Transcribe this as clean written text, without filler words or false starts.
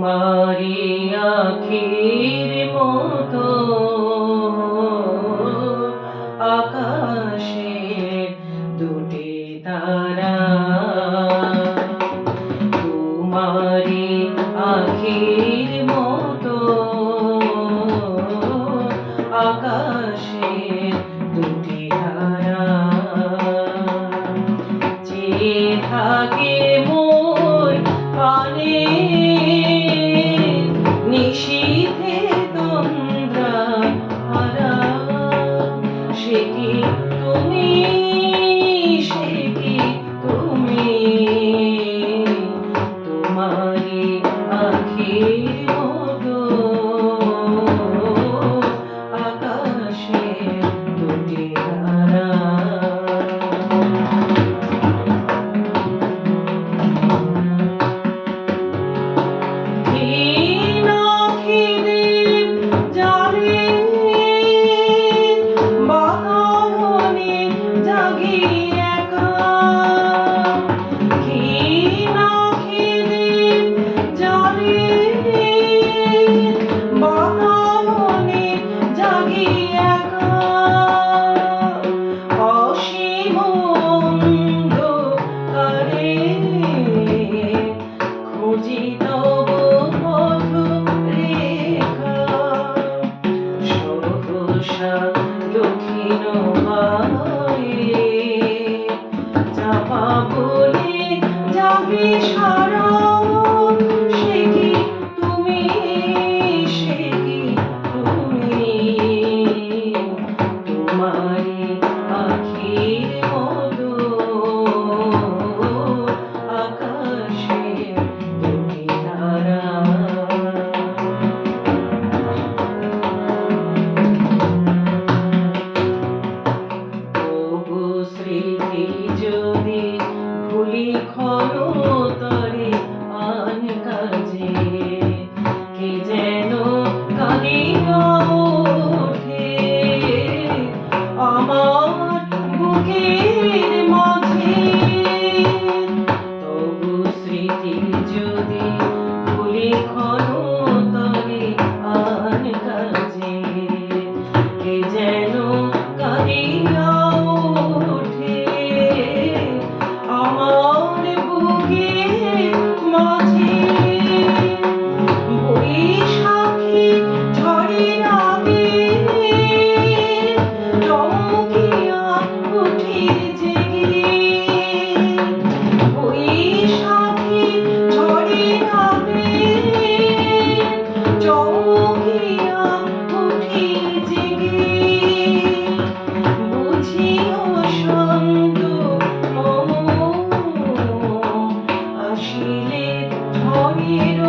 তোমারি আখির মতো আকাশে দুটি তারা, তোমারি আখির মতো আকাশে দুটি তারা, চেয়ে থাকে মোর পানে নিশীথে তন্দ্রা হারা। সে কি তুমি, সে কি তুমি, তোমারি আখির মতো আকাশে দুটি তারা। দক্ষিণ বায়ে চাপা বলে যাবে সারা। সে কি তুমি, সে কি তুমি, তোমারি আখির মতো আকাশে দুটি তারা। স্মৃতি যদি ভুলি ক্ষণতরে আন কাজে, কে যেন কাঁদিয়া ওঠে আমার বুকের মাঝে। তবু স্মৃতি যদি ভুলি ক্ষণতরে আন কাজে, কে যেন কাঁদিয়া আমার বুকের মাঝে। বৈশাখী ঝড়ের আগে চমকিয়া উঠি জেগে, বৈশাখী ঝড়ের আগে চমকিয়া উঠি জেগে। বুঝিও শান্ত আসিলে ঝড়ের